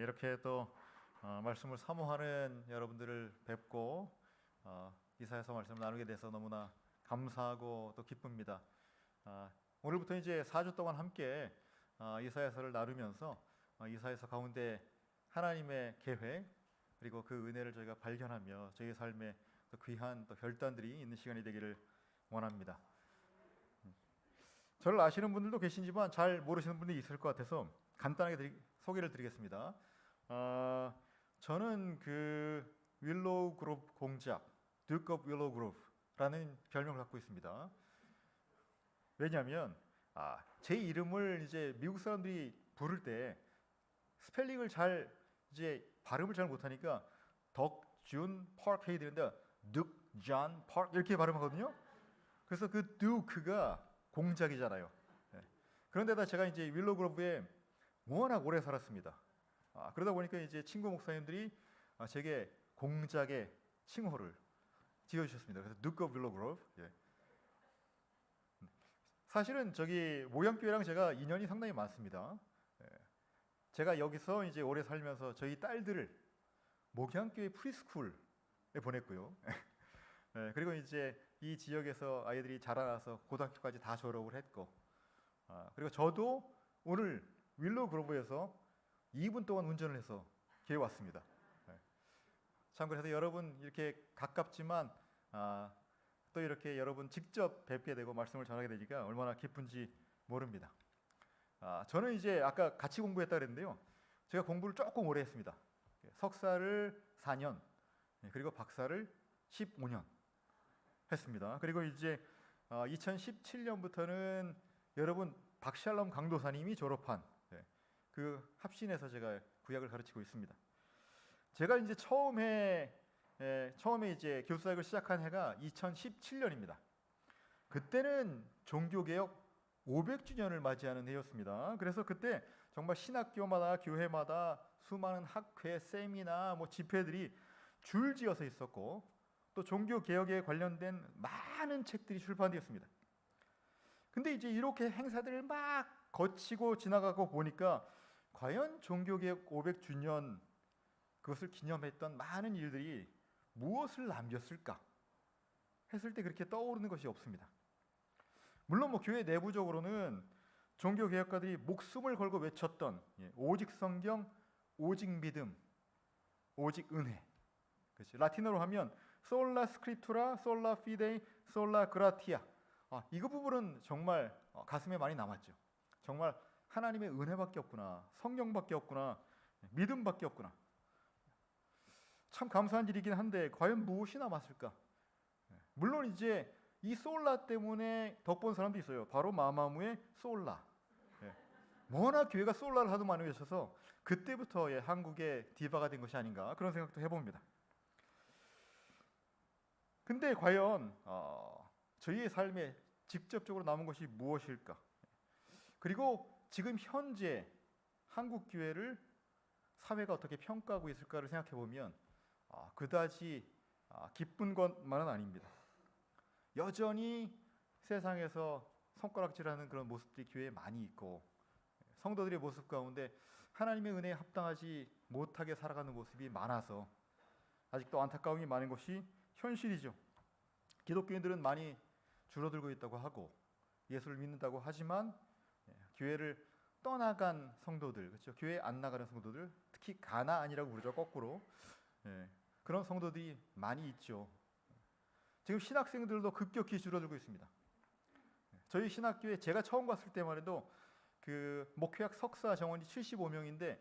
이렇게 또 말씀을 사모하는 여러분들을 뵙고 이사야서 말씀을 나누게 돼서 너무나 감사하고 또 기쁩니다. 오늘부터 이제 4주 동안 함께 이사야서를 나누면서 이사야서 가운데 하나님의 계획 그리고 그 은혜를 저희가 발견하며 저희 삶에 또 귀한 또 결단들이 있는 시간이 되기를 원합니다. 저를 아시는 분들도 계시지만 잘 모르시는 분들이 있을 것 같아서 간단하게 소개를 드리겠습니다. 저는 그 윌로우 그룹 공작, 듀크 오브 윌로우 그룹라는 별명을 갖고 있습니다. 왜냐하면 제 이름을 이제 미국 사람들이 부를 때 스펠링을 잘 이제 발음을 잘 못하니까 덕준 파크 해야 되는데 득존 파크 이렇게 발음하거든요. 그래서 그 듀크가 공작이잖아요. 그런데다 제가 이제 윌로우 그룹에 워낙 오래 살았습니다. 그러다 보니까 이제 친구 목사님들이 제게 공작의 칭호를 지어주셨습니다. 그래서 듀크 오브 윌로우 그룹. 사실은 저기 모양교회랑 제가 인연이 상당히 많습니다. 제가 여기서 이제 오래 살면서 저희 딸들을 목양교회 프리스쿨에 보냈고요. 그리고 이제 이 지역에서 아이들이 자라나서 고등학교까지 다 졸업을 했고, 그리고 저도 오늘 윌로우 그로브에서 2분 동안 운전을 해서 교회 왔습니다. 참 그래서 여러분 이렇게 가깝지만 또 이렇게 여러분 직접 뵙게 되고 말씀을 전하게 되니까 얼마나 기쁜지 모릅니다. 저는 이제 아까 같이 공부했다 그랬는데요. 제가 공부를 조금 오래 했습니다. 석사를 4년, 그리고 박사를 15년 했습니다. 그리고 이제 2017년부터는 여러분 박샬롬 강도사님이 졸업한 그 합신에서 제가 구약을 가르치고 있습니다. 제가 이제 처음에 이제 교수학을 시작한 해가 2017년입니다. 그때는 종교개혁 500주년을 맞이하는 해였습니다. 그래서 그때 정말 신학교마다 교회마다 수많은 학회, 세미나, 집회들이 줄지어서 있었고 또 종교개혁에 관련된 많은 책들이 출판되었습니다. 근데 이제 이렇게 행사들을 막 거치고 지나가고 보니까 과연 종교개혁 500주년 그것을 기념했던 많은 일들이 무엇을 남겼을까 했을 때 그렇게 떠오르는 것이 없습니다. 물론 교회 내부적으로는 종교개혁가들이 목숨을 걸고 외쳤던 오직 성경, 오직 믿음, 오직 은혜. 그렇지. 라틴어로 하면 솔라 스크립투라, 솔라 피데이, 솔라 그라티아. 이거 부분은 정말 가슴에 많이 남았죠. 정말 하나님의 은혜밖에 없구나, 성경밖에 없구나, 믿음밖에 없구나. 참 감사한 일이긴 한데 과연 무엇이 남았을까? 물론 이제 이 솔라 때문에 덕본 사람도 있어요. 바로 마마무의 솔라. 워낙 교회가 솔라를 하도 많이 외쳐서 그때부터 한국의 디바가 된 것이 아닌가 그런 생각도 해봅니다. 근데 과연 저희의 삶에 직접적으로 남은 것이 무엇일까? 그리고 지금 현재 한국 교회를 사회가 어떻게 평가하고 있을까를 생각해 보면 그다지 기쁜 것만은 아닙니다. 여전히 세상에서 손가락질하는 그런 모습들이 교회에 많이 있고 성도들의 모습 가운데 하나님의 은혜에 합당하지 못하게 살아가는 모습이 많아서 아직도 안타까움이 많은 것이 현실이죠. 기독교인들은 많이 줄어들고 있다고 하고 예수를 믿는다고 하지만 교회를 떠나간 성도들, 그렇죠? 교회 안 나가는 성도들, 특히 가나안이라고 부르죠. 거꾸로 그런 성도들이 많이 있죠. 지금 신학생들도 급격히 줄어들고 있습니다. 저희 신학교에 제가 처음 갔을 때만 해도 그 목회학 석사 정원이 75명인데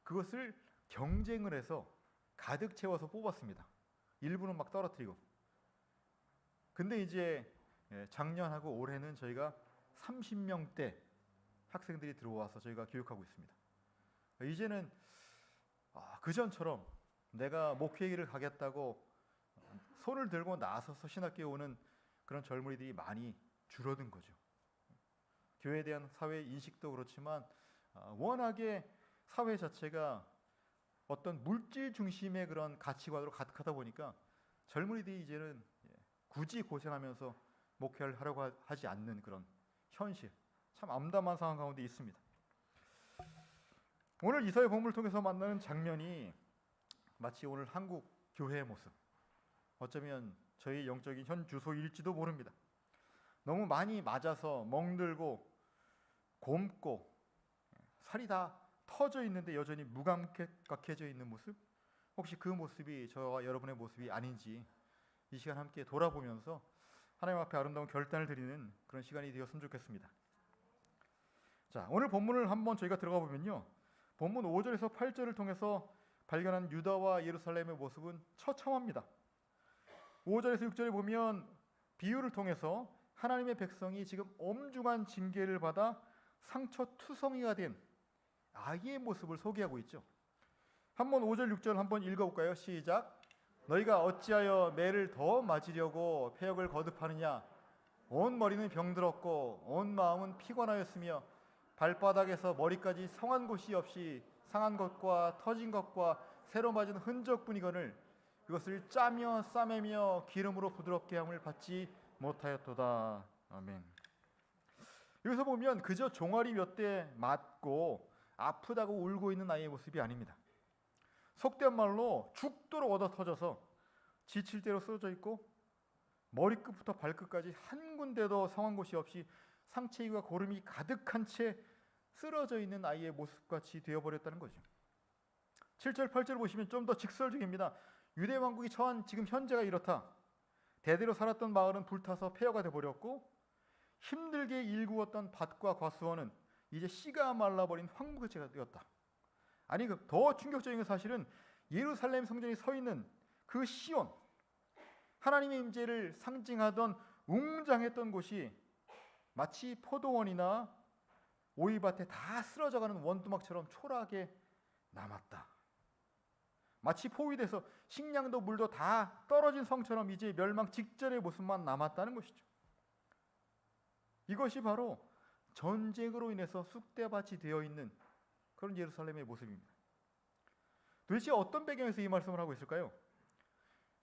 그것을 경쟁을 해서 가득 채워서 뽑았습니다. 일부는 막 떨어뜨리고. 근데 이제 작년하고 올해는 저희가 30명대 학생들이 들어와서 저희가 교육하고 있습니다. 이제는 그전처럼 내가 목회길을 가겠다고 손을 들고 나서서 신학교에 오는 그런 젊은이들이 많이 줄어든 거죠. 교회에 대한 사회 인식도 그렇지만 워낙에 사회 자체가 어떤 물질 중심의 그런 가치관으로 가득하다 보니까 젊은이들이 이제는 굳이 고생하면서 목회를 하려고 하지 않는 그런 현실, 참 암담한 상황 가운데 있습니다. 오늘 이사야 본문을 통해서 만나는 장면이 마치 오늘 한국 교회의 모습, 어쩌면 저희 영적인 현 주소일지도 모릅니다. 너무 많이 맞아서 멍들고 곪고 살이 다 터져 있는데 여전히 무감각해져 있는 모습, 혹시 그 모습이 저와 여러분의 모습이 아닌지 이 시간 함께 돌아보면서 하나님 앞에 아름다운 결단을 드리는 그런 시간이 되었으면 좋겠습니다. 자, 오늘 본문을 한번 저희가 들어가 보면요, 본문 5절에서 8절을 통해서 발견한 유다와 예루살렘의 모습은 처참합니다. 5절에서 6절에 보면 비유를 통해서 하나님의 백성이 지금 엄중한 징계를 받아 상처투성이가 된 아이의 모습을 소개하고 있죠. 한번 5절 6절 한번 읽어볼까요? 시작. 너희가 어찌하여 매를 더 맞으려고 패역을 거듭하느냐. 온 머리는 병들었고 온 마음은 피곤하였으며 발바닥에서 머리까지 성한 곳이 없이 상한 것과 터진 것과 새로 맞은 흔적뿐이거늘 그것을 짜며 싸매며 기름으로 부드럽게 함을 받지 못하였도다. 아멘. 여기서 보면 그저 종아리 몇 대 맞고 아프다고 울고 있는 아이의 모습이 아닙니다. 속된 말로 죽도록 얻어 터져서 지칠 대로 쓰러져 있고 머리끝부터 발끝까지 한 군데도 성한 곳이 없이 상체와 고름이 가득한 채 쓰러져 있는 아이의 모습같이 되어버렸다는 거죠. 7절 8절 보시면 좀 더 직설적입니다. 유대 왕국이 처한 지금 현재가 이렇다. 대대로 살았던 마을은 불타서 폐허가 되어버렸고 힘들게 일구었던 밭과 과수원은 이제 씨가 말라버린 황무지가 되었다. 아니, 더 충격적인 사실은 예루살렘 성전이 서 있는 그 시온, 하나님의 임재를 상징하던 웅장했던 곳이 마치 포도원이나 오이밭에 다 쓰러져가는 원두막처럼 초라하게 남았다. 마치 포위돼서 식량도 물도 다 떨어진 성처럼 이제 멸망 직전의 모습만 남았다는 것이죠. 이것이 바로 전쟁으로 인해서 쑥대밭이 되어 있는 그런 예루살렘의 모습입니다. 도대체 어떤 배경에서 이 말씀을 하고 있을까요?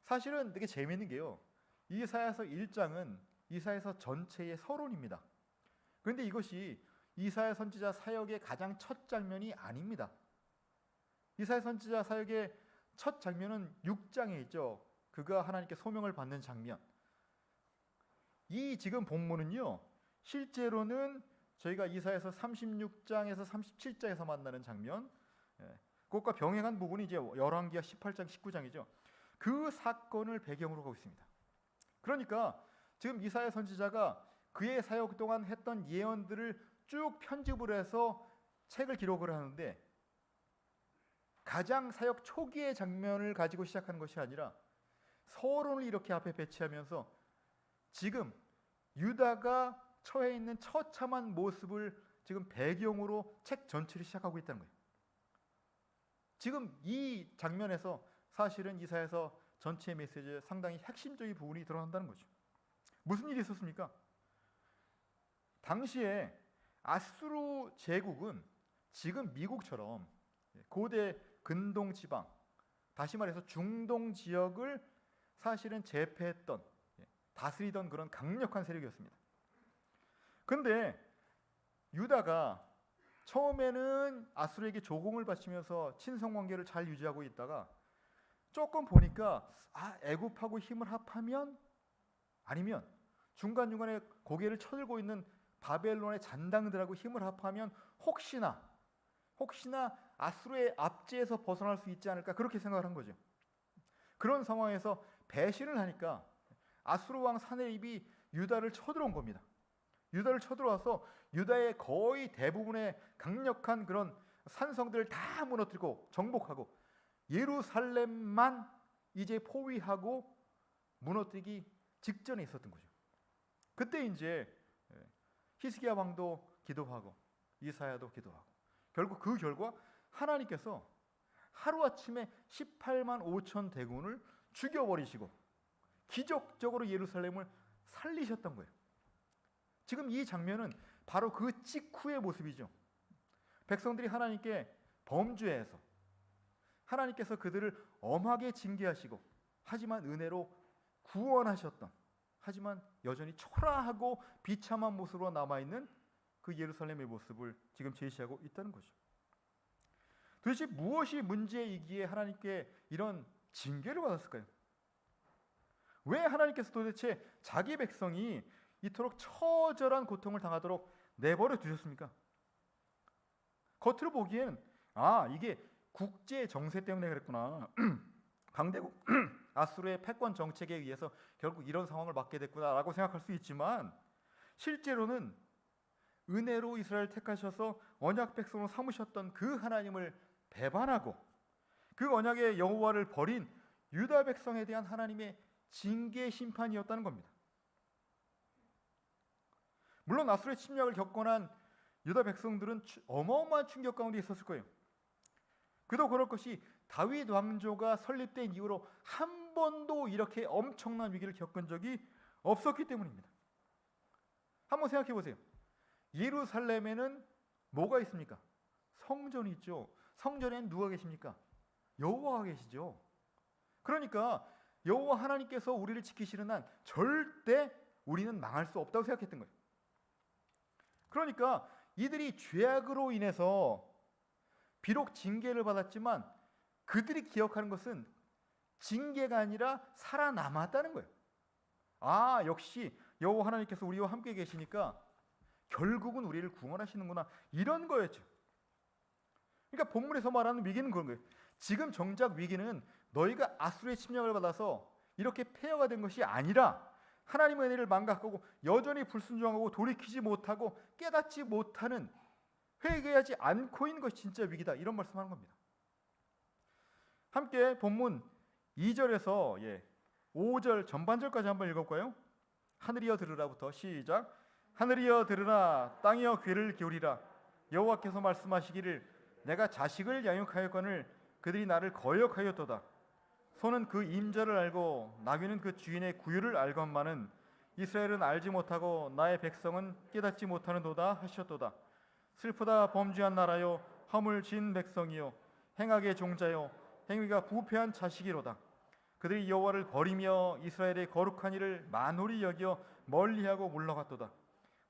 사실은 되게 재미있는 게요, 이사야서 1장은 이사야서 전체의 서론입니다. 그런데 이것이 이사야 선지자 사역의 가장 첫 장면이 아닙니다. 이사야 선지자 사역의 첫 장면은 6장에 있죠. 그가 하나님께 소명을 받는 장면. 이 지금 본문은요, 실제로는 저희가 이사야서 36장에서 37장에서 만나는 장면, 그것과 병행한 부분이 이제 열왕기하 18장 19장이죠. 그 사건을 배경으로 하고 있습니다. 그러니까 지금 이사야 선지자가 그의 사역 동안 했던 예언들을 쭉 편집을 해서 책을 기록을 하는데, 가장 사역 초기의 장면을 가지고 시작하는 것이 아니라 서론을 이렇게 앞에 배치하면서 지금 유다가 처해 있는 처참한 모습을 지금 배경으로 책 전체를 시작하고 있다는 거예요. 지금 이 장면에서 사실은 이사야서 전체 메시지의 상당히 핵심적인 부분이 드러난다는 거죠. 무슨 일이 있었습니까? 당시에 아수르 제국은 지금 미국처럼 고대 근동 지방, 다시 말해서 중동 지역을 사실은 제패했던, 다스리던 그런 강력한 세력이었습니다. 그런데 유다가 처음에는 아수르에게 조공을 바치면서 친선 관계를 잘 유지하고 있다가 조금 보니까 애굽하고 힘을 합하면, 아니면 중간중간에 고개를 쳐들고 있는 바벨론의 잔당들하고 힘을 합하면 혹시나 아수르의 압제에서 벗어날 수 있지 않을까, 그렇게 생각을 한 거죠. 그런 상황에서 배신을 하니까 아수르 왕 사네립이 유다를 쳐들어온 겁니다. 유다를 쳐들어와서 유다의 거의 대부분의 강력한 그런 산성들을 다 무너뜨리고 정복하고 예루살렘만 이제 포위하고 무너뜨리기 직전에 있었던 거죠. 그때 이제 히스기야 왕도 기도하고 이사야도 기도하고, 결국 그 결과 하나님께서 하루아침에 18만 5천 대군을 죽여버리시고 기적적으로 예루살렘을 살리셨던 거예요. 지금 이 장면은 바로 그 직후의 모습이죠. 백성들이 하나님께 범죄해서 하나님께서 그들을 엄하게 징계하시고 하지만 은혜로 구원하셨던, 하지만 여전히 초라하고 비참한 모습으로 남아있는 그 예루살렘의 모습을 지금 제시하고 있다는 거죠. 도대체 무엇이 문제이기에 하나님께 이런 징계를 받았을까요? 왜 하나님께서 도대체 자기 백성이 이토록 처절한 고통을 당하도록 내버려 두셨습니까? 겉으로 보기엔 이게 국제 정세 때문에 그랬구나. 강대국 아수르의 패권 정책에 의해서 결국 이런 상황을 맞게 됐구나라고 생각할 수 있지만, 실제로는 은혜로 이스라엘 택하셔서 언약 백성으로 삼으셨던 그 하나님을 배반하고 그 언약의 여호와를 버린 유다 백성에 대한 하나님의 징계 심판이었다는 겁니다. 물론 아수르의 침략을 겪고 난 유다 백성들은 어마어마한 충격 가운데 있었을 거예요. 그도 그럴 것이 다윗 왕조가 설립된 이후로 한 번도 이렇게 엄청난 위기를 겪은 적이 없었기 때문입니다. 한번 생각해 보세요. 예루살렘에는 뭐가 있습니까? 성전이 있죠. 성전에는 누가 계십니까? 여호와가 계시죠. 그러니까 여호와 하나님께서 우리를 지키시는 한 절대 우리는 망할 수 없다고 생각했던 거예요. 그러니까 이들이 죄악으로 인해서 비록 징계를 받았지만 그들이 기억하는 것은 징계가 아니라 살아남았다는 거예요. 역시 여호와 하나님께서 우리와 함께 계시니까 결국은 우리를 구원하시는구나, 이런 거였죠. 그러니까 본문에서 말하는 위기는 그런 거예요. 지금 정작 위기는 너희가 아수르의 침략을 받아서 이렇게 폐허가 된 것이 아니라 하나님의 은혜를 망각하고 여전히 불순종하고 돌이키지 못하고 깨닫지 못하는, 회개하지 않고 있는 것이 진짜 위기다, 이런 말씀하는 겁니다. 함께 본문 2절에서 5절 전반절까지 한번 읽어볼까요? 하늘이여 들으라부터 시작. 하늘이여 들으라, 땅이여 귀를 기울이라. 여호와께서 말씀하시기를 내가 자식을 양육하였거늘 그들이 나를 거역하였도다. 소는 그 임자를 알고 나귀는 그 주인의 구유를 알건만은 이스라엘은 알지 못하고 나의 백성은 깨닫지 못하는도다 하셨도다. 슬프다 범죄한 나라요, 허물 진 백성이요, 행악의 종자요, 행위가 부패한 자식이로다. 그들이 여호와를 버리며 이스라엘의 거룩한 일을 만홀히 여겨 멀리하고 물러갔도다.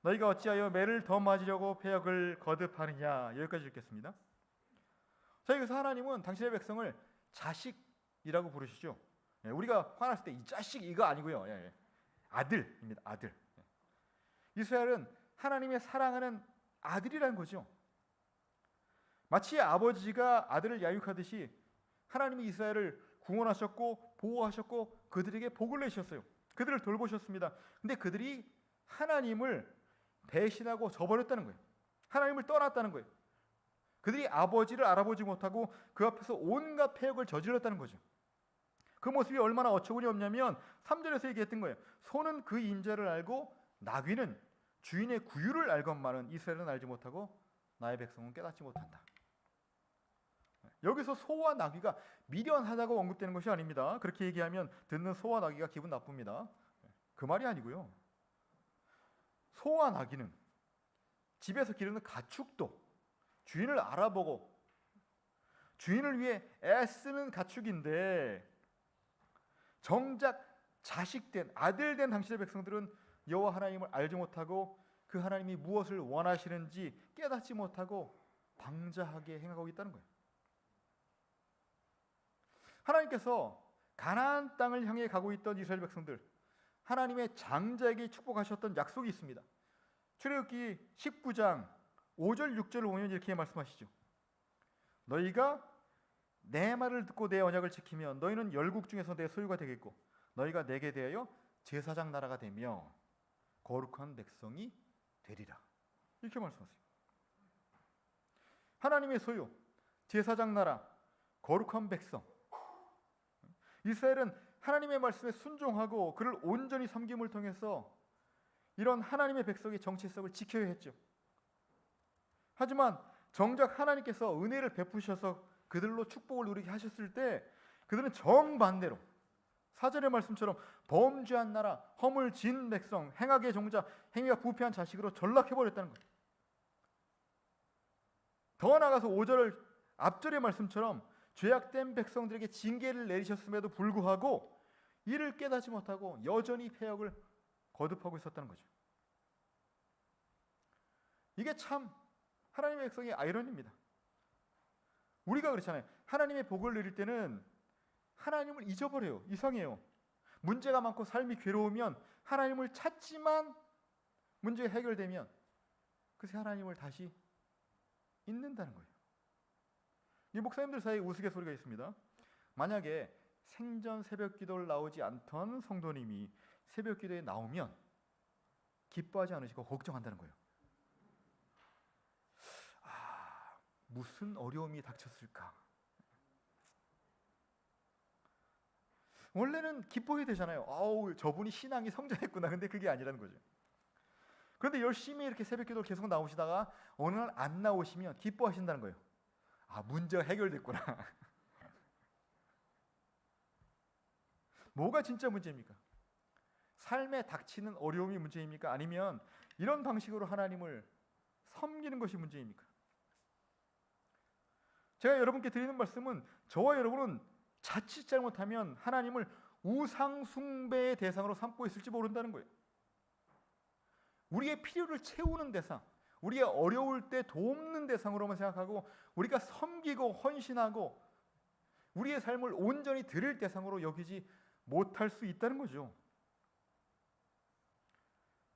너희가 어찌하여 매를 더 맞으려고 패역을 거듭하느냐. 여기까지 읽겠습니다. 자, 여기서 하나님은 당신의 백성을 자식이라고 부르시죠. 우리가 화났을 때 이 자식 이거 아니고요. 아들입니다. 아들. 이스라엘은 하나님의 사랑하는 아들이라는 거죠. 마치 아버지가 아들을 양육하듯이 하나님이 이스라엘을 구원하셨고 보호하셨고 그들에게 복을 내셨어요. 그들을 돌보셨습니다. 근데 그들이 하나님을 배신하고 저버렸다는 거예요. 하나님을 떠났다는 거예요. 그들이 아버지를 알아보지 못하고 그 앞에서 온갖 패역을 저질렀다는 거죠. 그 모습이 얼마나 어처구니 없냐면 3절에서 얘기했던 거예요. 소는 그 임자를 알고 나귀는 주인의 구유를 알건만은 이스라엘은 알지 못하고 나의 백성은 깨닫지 못한다. 여기서 소와 나귀가 미련하다고 언급되는 것이 아닙니다. 그렇게 얘기하면 듣는 소와 나귀가 기분 나쁩니다. 그 말이 아니고요. 소와 나귀는 집에서 기르는 가축도 주인을 알아보고 주인을 위해 애쓰는 가축인데, 정작 자식된 아들된 당신의 백성들은 여호와 하나님을 알지 못하고 그 하나님이 무엇을 원하시는지 깨닫지 못하고 방자하게 행하고 있다는 거예요. 하나님께서 가나안 땅을 향해 가고 있던 이스라엘 백성들, 하나님의 장자에게 축복하셨던 약속이 있습니다. 출애굽기 19장 5절 6절을 보면 이렇게 말씀하시죠. 너희가 내 말을 듣고 내 언약을 지키면 너희는 열국 중에서 내 소유가 되겠고 너희가 내게 대하여 제사장 나라가 되며 거룩한 백성이 되리라. 이렇게 말씀하세요. 하나님의 소유, 제사장 나라, 거룩한 백성. 이스라엘은 하나님의 말씀에 순종하고 그를 온전히 섬김을 통해서 이런 하나님의 백성의 정체성을 지켜야 했죠. 하지만 정작 하나님께서 은혜를 베푸셔서 그들로 축복을 누리게 하셨을 때 그들은 정반대로 4절의 말씀처럼 범죄한 나라, 허물 진 백성, 행악의 종자, 행위가 부패한 자식으로 전락해버렸다는 거예요. 더 나아가서 5절 앞절의 말씀처럼 죄악된 백성들에게 징계를 내리셨음에도 불구하고 이를 깨닫지 못하고 여전히 패역을 거듭하고 있었다는 거죠. 이게 참 하나님의 백성의 아이러니입니다. 우리가 그렇잖아요. 하나님의 복을 누릴 때는 하나님을 잊어버려요. 이상해요. 문제가 많고 삶이 괴로우면 하나님을 찾지만 문제가 해결되면 그새 하나님을 다시 잊는다는 거예요. 이 목사님들 사이에 우스갯소리가 있습니다. 만약에 생전 새벽 기도를 나오지 않던 성도님이 새벽 기도에 나오면 기뻐하지 않으시고 걱정한다는 거예요. 무슨 어려움이 닥쳤을까? 원래는 기뻐해야 되잖아요. 아우, 저분이 신앙이 성장했구나. 근데 그게 아니라는 거죠. 그런데 열심히 이렇게 새벽 기도를 계속 나오시다가 어느 날 안 나오시면 기뻐하신다는 거예요. 문제가 해결됐구나. 뭐가 진짜 문제입니까? 삶에 닥치는 어려움이 문제입니까? 아니면 이런 방식으로 하나님을 섬기는 것이 문제입니까? 제가 여러분께 드리는 말씀은 저와 여러분은 자칫 잘못하면 하나님을 우상 숭배의 대상으로 삼고 있을지 모른다는 거예요. 우리의 필요를 채우는 대상, 우리의 어려울 때 돕는 대상으로만 생각하고 우리가 섬기고 헌신하고 우리의 삶을 온전히 드릴 대상으로 여기지 못할 수 있다는 거죠.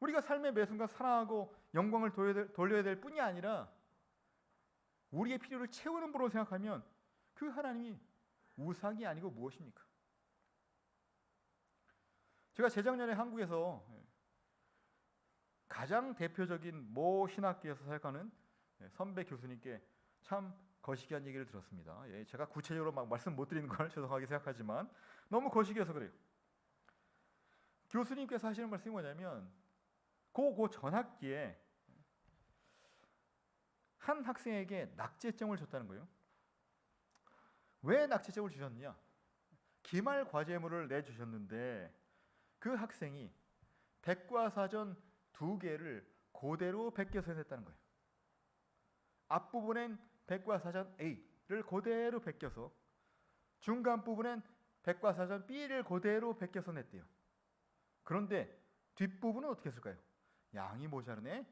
우리가 삶의 매 순간 사랑하고 영광을 돌려야 될 뿐이 아니라 우리의 필요를 채우는 분으로 생각하면 그 하나님이 우상이 아니고 무엇입니까? 제가 재작년에 한국에서 가장 대표적인 모 신학계에서 사역하는 선배 교수님께 참 거시기한 얘기를 들었습니다. 제가 구체적으로 막 말씀 못 드리는 걸 죄송하게 생각하지만 너무 거시기해서 그래요. 교수님께서 하시는 말씀이 뭐냐면 그 전학기에 한 학생에게 낙제점을 줬다는 거예요. 왜 낙제점을 주셨느냐? 기말 과제물을 내주셨는데 그 학생이 백과사전 2개를 그대로 베껴서 냈다는 거예요. 앞부분엔 백과사전 A를 그대로 베껴서 중간 부분엔 백과사전 B를 그대로 베껴서 냈대요. 그런데 뒷부분은 어떻게 했을까요? 양이 모자르네.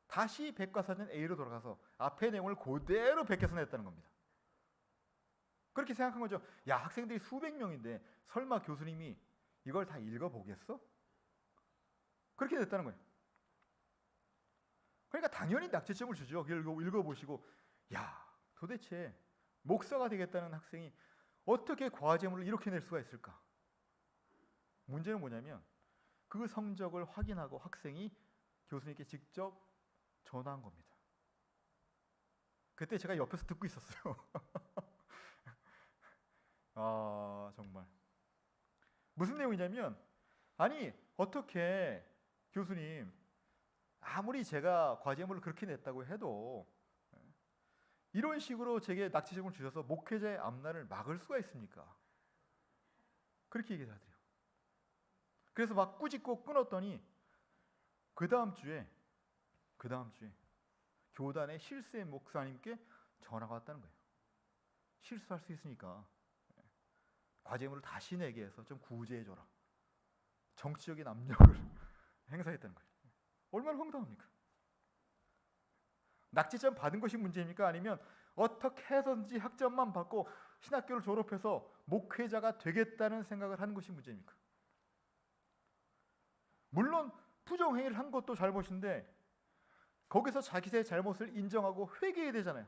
다시 백과사전 A로 돌아가서 앞의 내용을 그대로 베껴서 냈다는 겁니다. 그렇게 생각한 거죠. 야, 학생들이 수백 명인데 설마 교수님이 이걸 다 읽어보겠어? 그렇게 됐다는 거예요. 그러니까 당연히 낙제점을 주죠. 읽어보시고 야, 도대체 목사가 되겠다는 학생이 어떻게 과제물을 이렇게 낼 수가 있을까? 문제는 뭐냐면 그 성적을 확인하고 학생이 교수님께 직접 전화한 겁니다. 그때 제가 옆에서 듣고 있었어요. 정말 무슨 내용이냐면 아니 어떻게 교수님 아무리 제가 과제물을 그렇게 냈다고 해도 이런 식으로 제게 낙제점을 주셔서 목회자의 앞날을 막을 수가 있습니까? 그렇게 얘기를 하더래요. 그래서 막 꾸짖고 끊었더니 그 다음 주에 교단의 실세 목사님께 전화가 왔다는 거예요. 실수할 수 있으니까 과제물을 다시 내게 해서 좀 구제해줘라. 정치적인 압력을 행사했다는 거예요. 얼마나 황당합니까? 낙제점 받은 것이 문제입니까? 아니면 어떻게 해서든지 학점만 받고 신학교를 졸업해서 목회자가 되겠다는 생각을 하는 것이 문제입니까? 물론 부정행위를 한 것도 잘못인데 거기서 자기의 잘못을 인정하고 회개해야 되잖아요.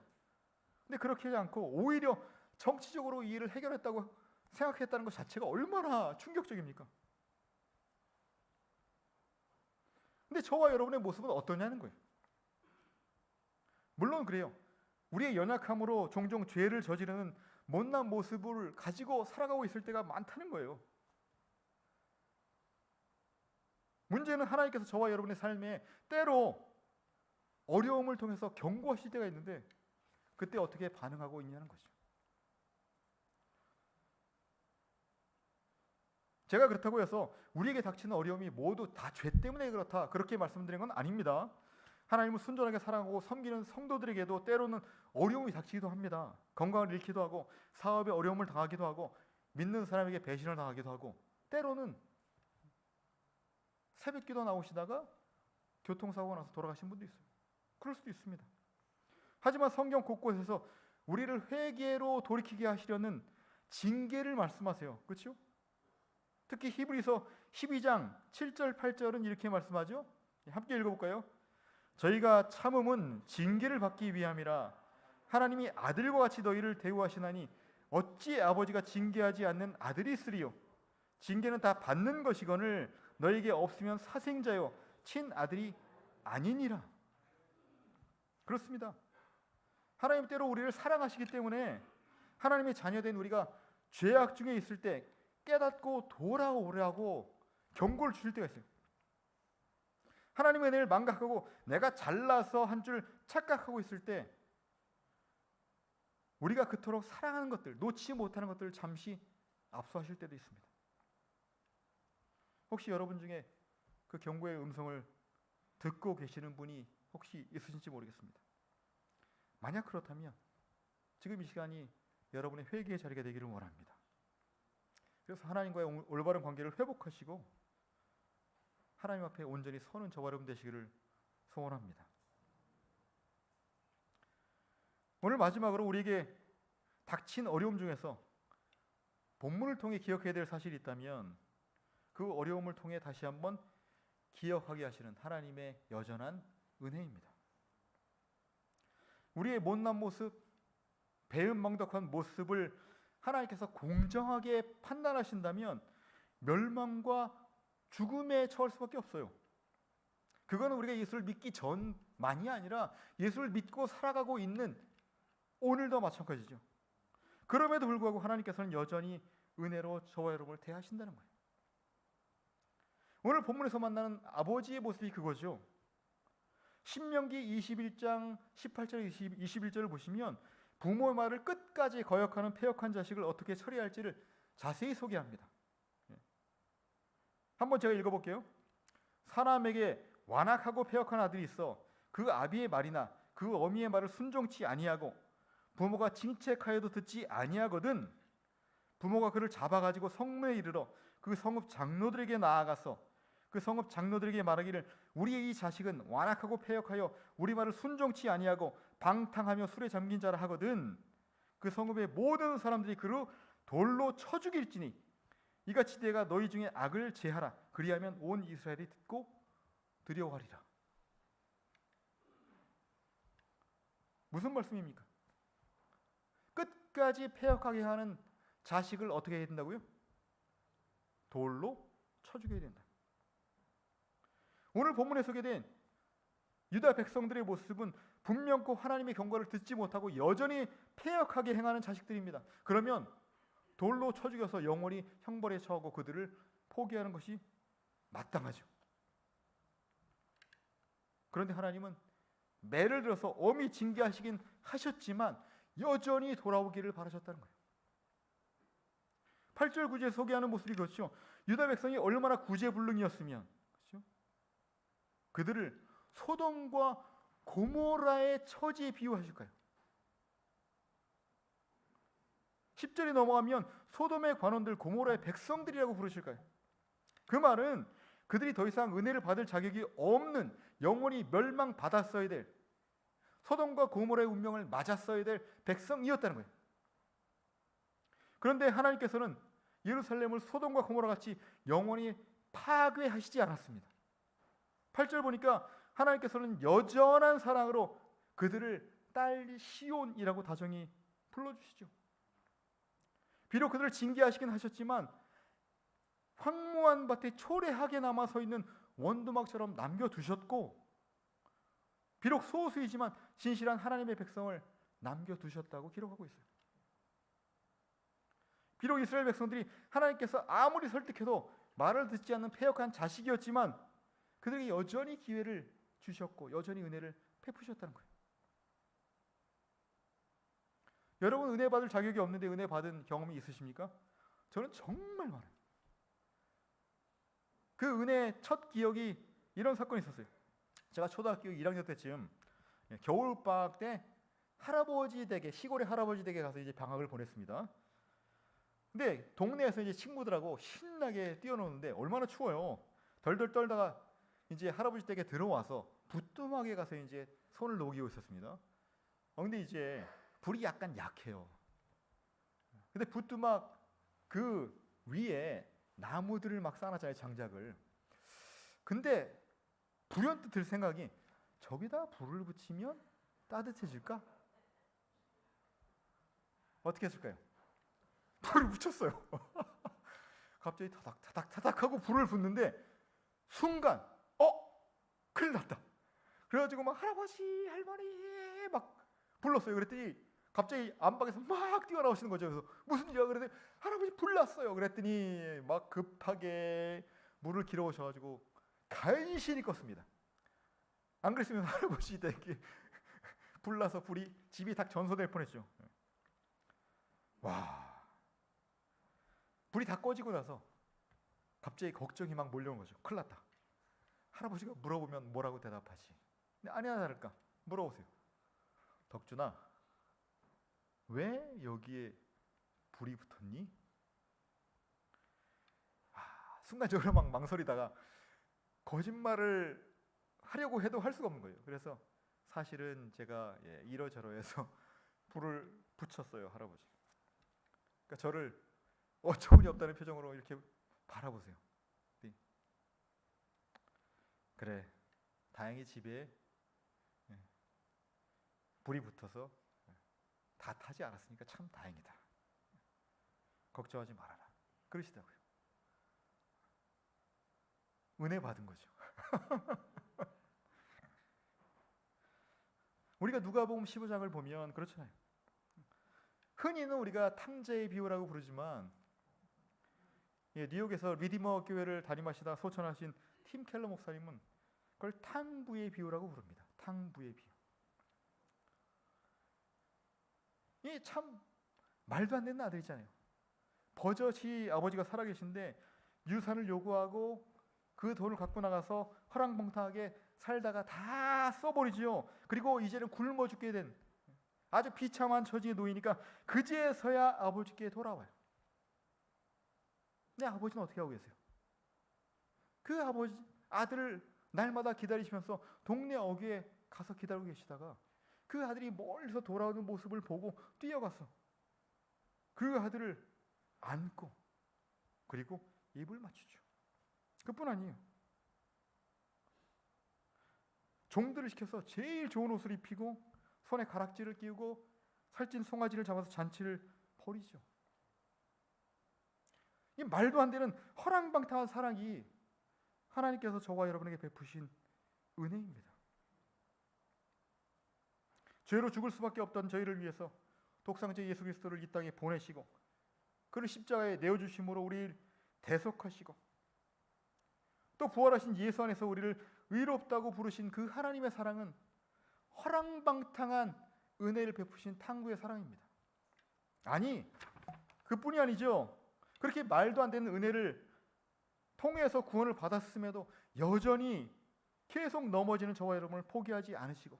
근데 그렇게 하지 않고 오히려 정치적으로 이 일을 해결했다고 생각했다는 것 자체가 얼마나 충격적입니까? 근데 저와 여러분의 모습은 어떠냐는 거예요. 물론 그래요. 우리의 연약함으로 종종 죄를 저지르는 못난 모습을 가지고 살아가고 있을 때가 많다는 거예요. 문제는 하나님께서 저와 여러분의 삶에 때로 어려움을 통해서 경고하실 때가 있는데 그때 어떻게 반응하고 있냐는 거죠. 제가 그렇다고 해서 우리에게 닥치는 어려움이 모두 다 죄 때문에 그렇다 그렇게 말씀드린 건 아닙니다. 하나님을 순전하게 사랑하고 섬기는 성도들에게도 때로는 어려움이 닥치기도 합니다. 건강을 잃기도 하고 사업에 어려움을 당하기도 하고 믿는 사람에게 배신을 당하기도 하고 때로는 새벽기도 나오시다가 교통사고가 나서 돌아가신 분도 있어요. 그럴 수도 있습니다. 하지만 성경 곳곳에서 우리를 회개로 돌이키게 하시려는 징계를 말씀하세요. 그렇죠? 특히 히브리서 12장 7절 8절은 이렇게 말씀하죠. 함께 읽어볼까요? 저희가 참음은 징계를 받기 위함이라 하나님이 아들과 같이 너희를 대우하시나니 어찌 아버지가 징계하지 않는 아들이 있으리요. 징계는 다 받는 것이거늘 너희에게 없으면 사생자요 친아들이 아니니라. 그렇습니다. 하나님 때로 우리를 사랑하시기 때문에 하나님의 자녀된 우리가 죄악 중에 있을 때 깨닫고 돌아오라고 경고를 주실 때가 있어요. 하나님의 은혜를 망각하고 내가 잘나서 한 줄 착각하고 있을 때 우리가 그토록 사랑하는 것들, 놓지 못하는 것들을 잠시 압수하실 때도 있습니다. 혹시 여러분 중에 그 경고의 음성을 듣고 계시는 분이 혹시 있으신지 모르겠습니다. 만약 그렇다면 지금 이 시간이 여러분의 회개의 자리가 되기를 원합니다. 그래서 하나님과의 올바른 관계를 회복하시고 하나님 앞에 온전히 서는 저와 여러분 되시기를 소원합니다. 오늘 마지막으로 우리에게 닥친 어려움 중에서 본문을 통해 기억해야 될 사실이 있다면 그 어려움을 통해 다시 한번 기억하게 하시는 하나님의 여전한 은혜입니다. 우리의 못난 모습, 배은망덕한 모습을 하나님께서 공정하게 판단하신다면 멸망과 죽음에 처할 수밖에 없어요. 그거는 우리가 예수를 믿기 전만이 아니라 예수를 믿고 살아가고 있는 오늘도 마찬가지죠. 그럼에도 불구하고 하나님께서는 여전히 은혜로 저와 여러분을 대하신다는 거예요. 오늘 본문에서 만나는 아버지의 모습이 그거죠. 신명기 21장 18절 21절을 보시면 부모의 말을 끝까지 거역하는 패역한 자식을 어떻게 처리할지를 자세히 소개합니다. 한번 제가 읽어볼게요. 사람에게 완악하고 패역한 아들이 있어 그 아비의 말이나 그 어미의 말을 순종치 아니하고 부모가 징책하여도 듣지 아니하거든 부모가 그를 잡아가지고 성문에 이르러 그 성읍 장로들에게 나아가서 그 성읍 장로들에게 말하기를 우리의 이 자식은 완악하고 패역하여 우리 말을 순종치 아니하고 방탕하며 술에 잠긴 자라 하거든 그 성읍의 모든 사람들이 그를 돌로 쳐 죽일지니 이같이 내가 너희 중에 악을 제하라 그리하면 온 이스라엘이 듣고 두려워하리라. 무슨 말씀입니까? 끝까지 패역하게 하는 자식을 어떻게 해야 된다고요? 돌로 쳐 죽여야 된다. 오늘 본문에 소개된 유다 백성들의 모습은 분명코 하나님의 경고를 듣지 못하고 여전히 패역하게 행하는 자식들입니다. 그러면 돌로 쳐 죽여서 영원히 형벌에 처하고 그들을 포기하는 것이 마땅하죠. 그런데 하나님은 매를 들어서 엄히 징계하시긴 하셨지만 여전히 돌아오기를 바라셨다는 거예요. 8절 9절에 소개하는 모습이 그렇죠. 유다 백성이 얼마나 구제불능이었으면 그렇죠? 그들을 소돔과 고모라의 처지에 비유하실까요? 10절이 넘어가면 소돔의 관원들 고모라의 백성들이라고 부르실까요? 그 말은 그들이 더 이상 은혜를 받을 자격이 없는 영원히 멸망받았어야 될 소돔과 고모라의 운명을 맞았어야 될 백성이었다는 거예요. 그런데 하나님께서는 예루살렘을 소돔과 고모라 같이 영원히 파괴하시지 않았습니다. 8절 보니까 하나님께서는 여전한 사랑으로 그들을 딸 시온이라고 다정히 불러주시죠. 비록 그들을 징계하시긴 하셨지만 황무한 밭에 초래하게 남아 서 있는 원두막처럼 남겨두셨고 비록 소수이지만 진실한 하나님의 백성을 남겨두셨다고 기록하고 있어요. 비록 이스라엘 백성들이 하나님께서 아무리 설득해도 말을 듣지 않는 패역한 자식이었지만 그들에게 여전히 기회를 주셨고 여전히 은혜를 베푸셨다는 거예요. 여러분 은혜 받을 자격이 없는데 은혜 받은 경험이 있으십니까? 저는 정말 많아요. 그 은혜의 첫 기억이 이런 사건이 있었어요. 제가 초등학교 1학년 때쯤 겨울방학 때 할아버지 댁에 시골의 할아버지 댁에 가서 이제 방학을 보냈습니다. 근데 동네에서 이제 친구들하고 신나게 뛰어노는데 얼마나 추워요. 덜덜 떨다가 이제 할아버지 댁에 들어와서 부뚜막에 가서 이제 손을 녹이고 있었습니다. 근데 이제 불이 약간 약해요. 근데 부뚜막 그 위에 나무들을 막 쌓아놨잖아요, 장작을. 근데 불현듯 들 생각이, 저기다 불을 붙이면 따뜻해질까? 어떻게 했을까요? 불을 붙였어요. 갑자기 타닥타닥타닥 하고 불을 붙는데 순간 큰일 났다. 그래가지고 막 할아버지 할머니 막 불렀어요. 그랬더니 갑자기 안방에서 막 뛰어나오시는 거죠. 그래서 무슨 일이야? 그랬더니 할아버지 불 났어요. 그랬더니 막 급하게 물을 길어 오셔가지고 간신히 껐습니다. 안 그랬으면 할아버지 댁에 불 나서 불이 집이 다 전소될 뻔했죠. 와, 불이 다 꺼지고 나서 갑자기 걱정이 막 몰려온 거죠. 큰일 났다. 할아버지가 물어보면 뭐라고 대답하지? 근데 아니나 다를까 물어보세요. 덕준아, 왜 여기에 불이 붙었니? 순간적으로 막 망설이다가 거짓말을 하려고 해도 할 수가 없는 거예요. 그래서 사실은 제가 이러저러해서 불을 붙였어요, 할아버지. 그러니까 저를 어처구니 없다는 표정으로 이렇게 바라보세요. 네. 그래, 다행히 집에 불이 붙어서 다 타지 않았으니까 참 다행이다. 걱정하지 말아라. 그러시다고요. 은혜 받은 거죠. 우리가 누가복음 15장을 보면 그렇잖아요. 흔히는 우리가 탕자의 비유라고 부르지만 뉴욕에서 리디머 교회를 담임하시다 소천하신 팀 켈러 목사님은 그걸 탕부의 비유라고 부릅니다. 탕부의 비유. 이 참 말도 안 되는 아들이잖아요. 버젓이 아버지가 살아계신데 유산을 요구하고 그 돈을 갖고 나가서 허랑방탕하게 살다가 다 써버리지요. 그리고 이제는 굶어 죽게 된 아주 비참한 처지에 놓이니까 그제서야 아버지께 돌아와요. 근데 아버지는 어떻게 하고 계세요? 그 아들을 날마다 기다리시면서 동네 어귀에 가서 기다리고 계시다가 그 아들이 멀리서 돌아오는 모습을 보고 뛰어가서 그 아들을 안고 그리고 입을 맞추죠. 그뿐 아니에요. 종들을 시켜서 제일 좋은 옷을 입히고 손에 가락지를 끼우고 살찐 송아지를 잡아서 잔치를 벌이죠. 이 말도 안 되는 허랑방탕한 사랑이 하나님께서 저와 여러분에게 베푸신 은혜입니다. 죄로 죽을 수밖에 없던 저희를 위해서 독생자 예수 그리스도를 이 땅에 보내시고 그를 십자가에 내어주심으로 우리를 대속하시고 또 부활하신 예수 안에서 우리를 의롭다고 부르신 그 하나님의 사랑은 허랑방탕한 은혜를 베푸신 탕구의 사랑입니다. 아니, 그뿐이 아니죠. 그렇게 말도 안 되는 은혜를 통해서 구원을 받았음에도 여전히 계속 넘어지는 저와 여러분을 포기하지 않으시고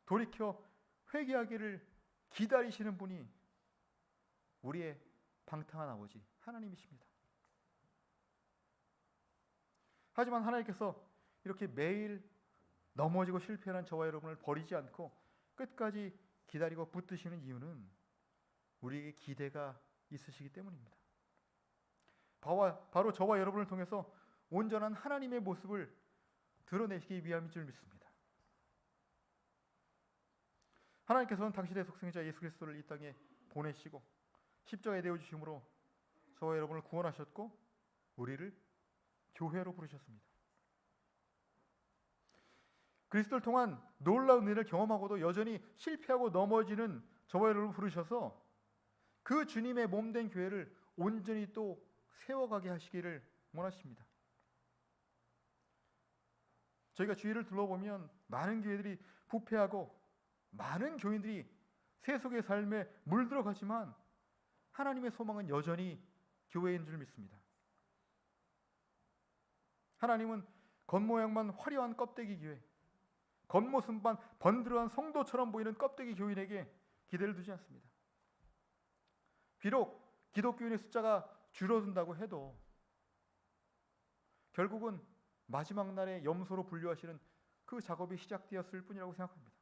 돌이켜 회개하기를 기다리시는 분이 우리의 방탕한 아버지 하나님이십니다. 하지만 하나님께서 이렇게 매일 넘어지고 실패하는 저와 여러분을 버리지 않고 끝까지 기다리고 붙드시는 이유는 우리에게 기대가 있으시기 때문입니다. 바로 저와 여러분을 통해서 온전한 하나님의 모습을 드러내시기 위함인 줄 믿습니다. 하나님께서는 당신의 독생자 예수 그리스도를 이 땅에 보내시고 십자가에 내어주심으로 저와 여러분을 구원하셨고 우리를 교회로 부르셨습니다. 그리스도를 통한 놀라운 은혜를 경험하고도 여전히 실패하고 넘어지는 저와 여러분을 부르셔서 그 주님의 몸된 교회를 온전히 또 세워가게 하시기를 원하십니다. 저희가 주위를 둘러보면 많은 교회들이 부패하고 많은 교인들이 세속의 삶에 물들어가지만 하나님의 소망은 여전히 교회인 줄 믿습니다. 하나님은 겉모양만 화려한 껍데기 교회, 겉모습만 번들어한 성도처럼 보이는 껍데기 교인에게 기대를 두지 않습니다. 비록 기독교인의 숫자가 줄어든다고 해도 결국은 마지막 날에 염소로 분류하시는 그 작업이 시작되었을 뿐이라고 생각합니다.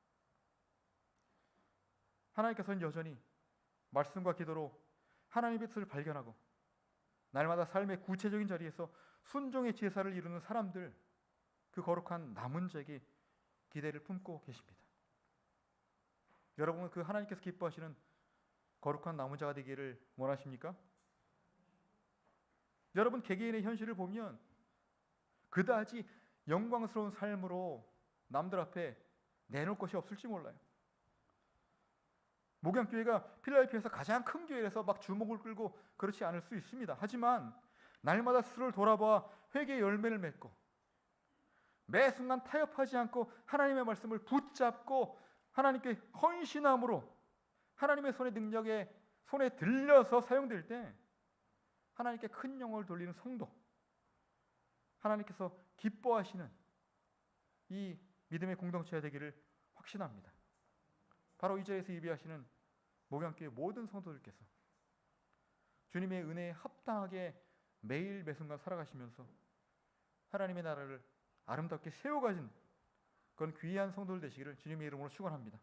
하나님께서는 여전히 말씀과 기도로 하나님의 뜻을 발견하고 날마다 삶의 구체적인 자리에서 순종의 제사를 이루는 사람들, 그 거룩한 남은 자에게 기대를 품고 계십니다. 여러분은 그 하나님께서 기뻐하시는 거룩한 남은 자가 되기를 원하십니까? 여러분 개개인의 현실을 보면 그다지 영광스러운 삶으로 남들 앞에 내놓을 것이 없을지 몰라요. 목양교회가 필라델피아에서 가장 큰 교회라서 막 주목을 끌고 그렇지 않을 수 있습니다. 하지만 날마다 스스로를 돌아봐 회개의 열매를 맺고 매 순간 타협하지 않고 하나님의 말씀을 붙잡고 하나님께 헌신함으로 하나님의 손의 능력에 손에 들려서 사용될 때 하나님께 큰 영광을 돌리는 성도, 하나님께서 기뻐하시는 이 믿음의 공동체가 되기를 확신합니다. 바로 이 자리에서 예배하시는 목양교회 모든 성도들께서 주님의 은혜에 합당하게 매일 매순간 살아가시면서 하나님의 나라를 아름답게 세워가진 그런 귀한 성도들 되시기를 주님의 이름으로 축원합니다.